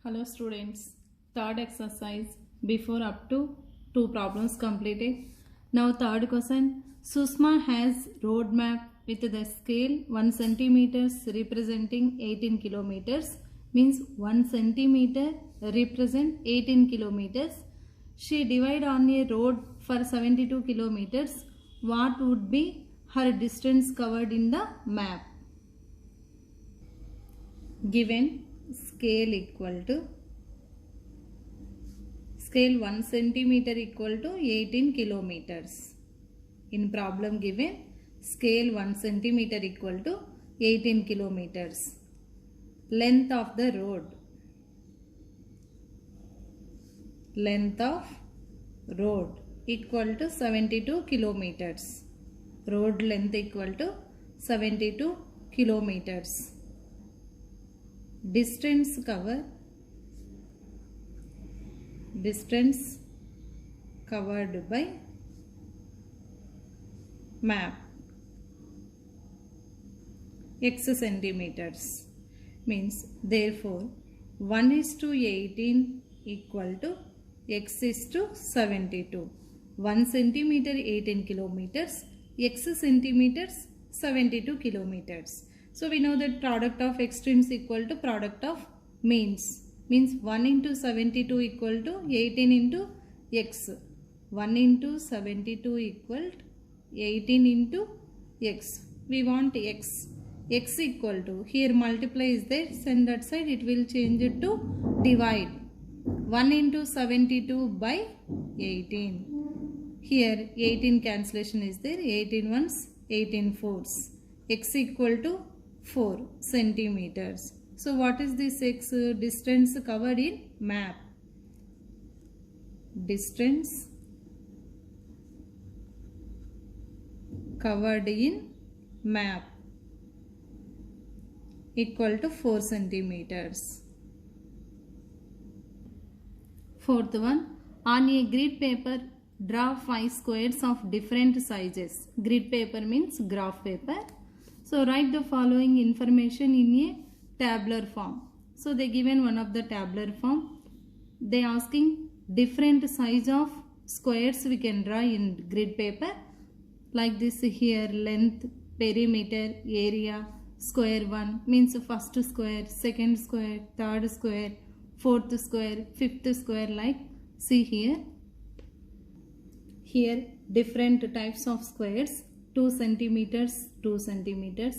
Hello students, third exercise before up to 2 problems completed. Now third question, Susma has road map with the scale 1 centimeters representing 18 kilometers, means 1 centimeter represent 18 kilometers. She divide on a road for 72 kilometers. What would be her distance covered in the map? Given scale equal to scale 1 centimeter equal to 18 kilometers. In problem given scale 1 centimeter equal to 18 kilometers. Length of the road. Length of road equal to 72 kilometers. Road length equal to 72 kilometers. Distance covered by map x centimeters, means therefore 1:18 equal to x is to 72. 1 centimeter 18 kilometers, x centimeters 72 kilometers. So we know that product of extremes equal to product of means. Means 1 into 72 equal to 18 into x. 1 into 72 equal to 18 into x. We want x. X equal to, here multiply is there, send that side, it will change it to divide. 1 into 72 by 18. Here 18 cancellation is there, 18 ones, 18 fours. X equal to 4 centimeters. So what is this x? Distance covered in map. Distance covered in map equal to 4 centimeters. Fourth one, on a grid paper draw 5 squares of different sizes. Grid paper means graph paper. So write the following information in a tabular form. So they given one of the tabular form. They asking different size of squares we can draw in grid paper. Like this here, length, perimeter, area, square 1 means first square, second square, third square, fourth square, fifth square, like see here. Here different types of squares. 2 centimeters, 2 centimeters.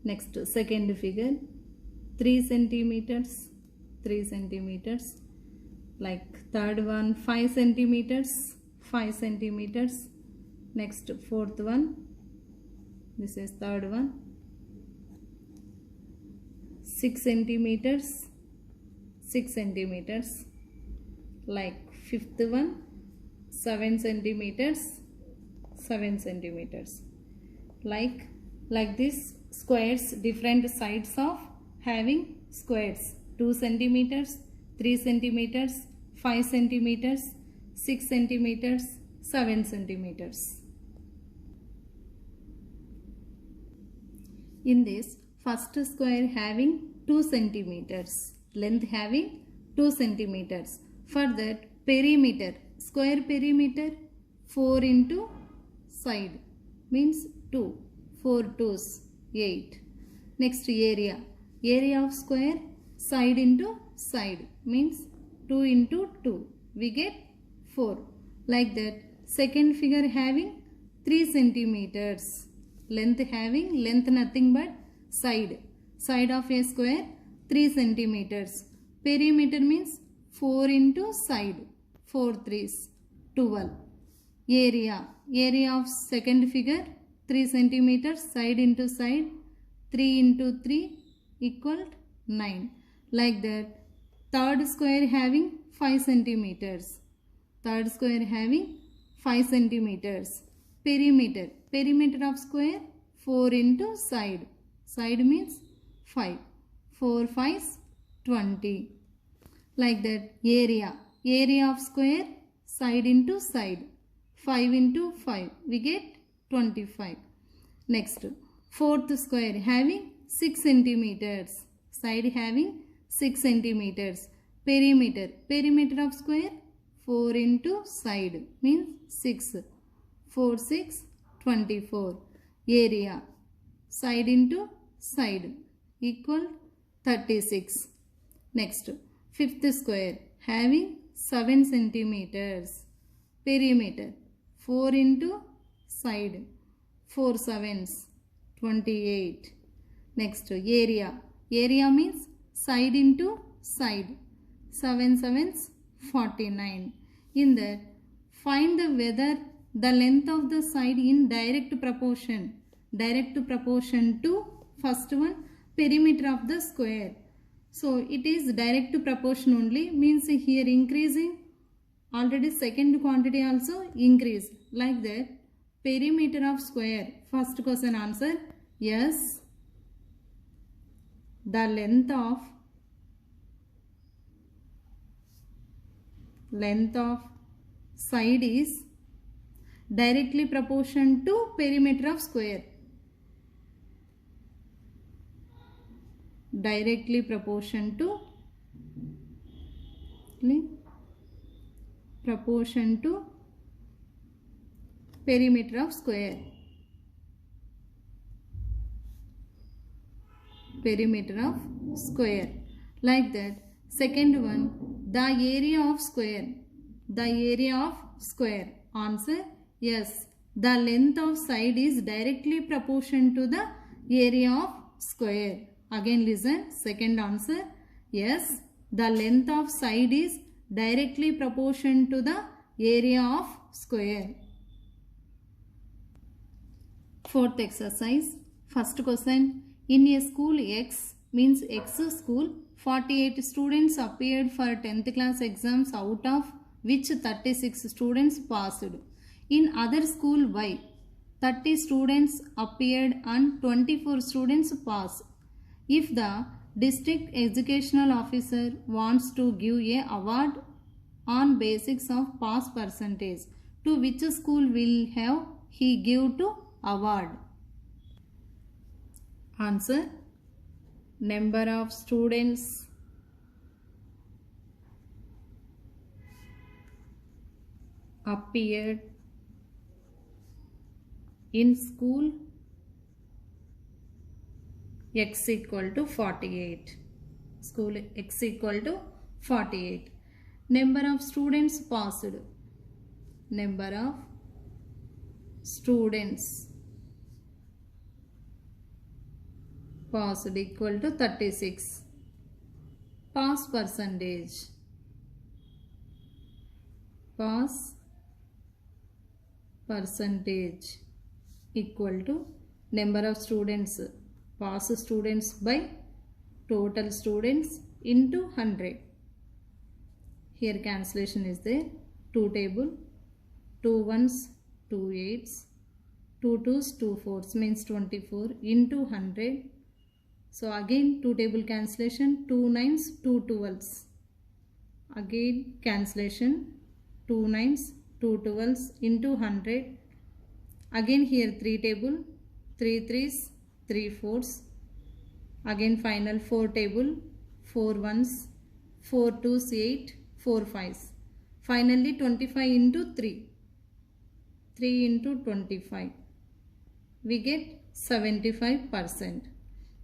Next second figure, 3 centimeters, 3 centimeters. Like third one, 5 centimeters, 5 centimeters. Next fourth one, this is third one, 6 centimeters, 6 centimeters. Like fifth one, 7 centimeters, 7 centimeters. Like this squares, different sides of having squares. 2 centimeters, 3 centimeters, 5 centimeters, 6 centimeters, 7 centimeters. In this first square having 2 centimeters, length having 2 centimeters. For that perimeter, square perimeter 4 into side means 2, 4 2s 8. Next area, area of square side into side means 2 into 2, we get 4. Like that second figure having 3 centimeters, length having, length nothing but side of a square 3 centimeters. Perimeter means 4 into side, 4 3s 12. Area of second figure 3 centimeters, side into side, 3 into 3 equal 9. Like that third square having 5 centimeters. Third square having 5 centimeters. Perimeter of square 4 into side. Side means 5. 4 5s 20. Like that area of square side into side. 5 into 5, we get 25. Next, fourth square having 6 centimeters. Side having 6 centimeters. Perimeter. Perimeter of square 4 into side means 6. 4 6 24. Area side into side equal 36. Next, fifth square having 7 centimeters. Perimeter 4 into side 4 sevens 28. Next, area. Area means side into side 7 sevens 49. In that, find the whether the length of the side in direct proportion to first one, perimeter of the square. So it is direct proportion only, means here increasing, already second quantity also increase. Like that, perimeter of square, first question answer, yes, the length of side is directly proportion to perimeter of square. Directly proportion to perimeter of square. Perimeter of square. Like that, second one, the area of square. The area of square. Answer, yes, the length of side is directly proportion to the area of square. Again listen, second answer, yes, the length of side is directly proportion to the area of square. Fourth exercise, first question, in a school X means X school, 48 students appeared for 10th class exams, out of which 36 students passed. In other school Y, 30 students appeared and 24 students passed. If the district educational officer wants to give a award on basis of pass percentage, to which school will have he give to award? Answer, number of students appeared in school X equal to 48. School X equal to 48. Number of students passed. Number of students passed equal to 36. Pass percentage. Pass percentage equal to number of students. Pass students by total students into 100. Here cancellation is there. 2 table, 2 ones, 2 8s, 2 2s, 2 4s means 24 into 100. So again 2 table cancellation, 2 9s, 2 12s. Again cancellation, 2 9s, 2 12s into 100. Again here 3 table, 3 3s, 3 4s. Again final 4 table, 4 1s, 4 2s, 8, 4 5s. Finally 25 into 3. 3 into 25. We get 75%.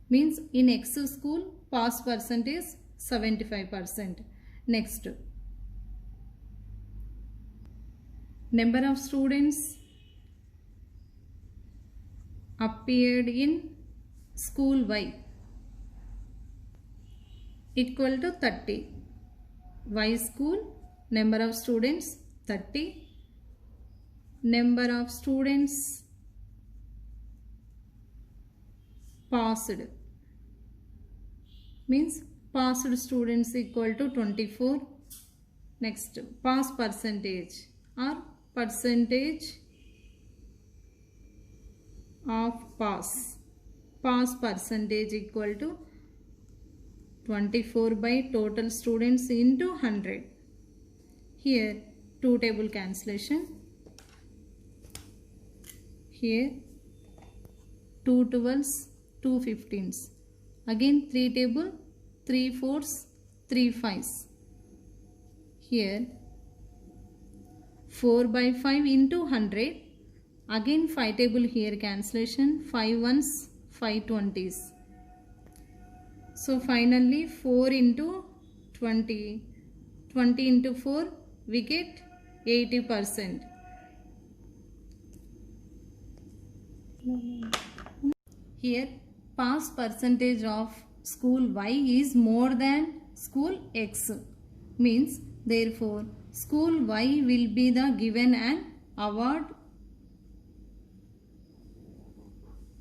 Means in X school pass percent is 75%. Next, number of students appeared in school Y equal to 30. Y school, number of students 30. Number of students passed means passed students equal to 24. Next, pass percentage or percentage of pass. Pass percentage equal to 24 by total students into 100. Here 2 table cancellation. Here 2 12s, 2 15s. Again 3 table, 3 4s, 3 5s. here 4 by 5 into 100. Again 5 table here cancellation, 5 ones, 5 20s. So finally 4 into 20, 20 into 4 we get 80%. Here pass percentage of school Y is more than school X, means therefore school Y will be the given an award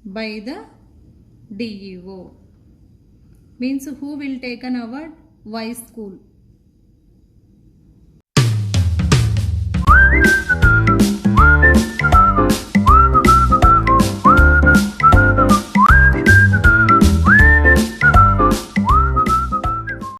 by the DEO. Means who will take an award? Y school.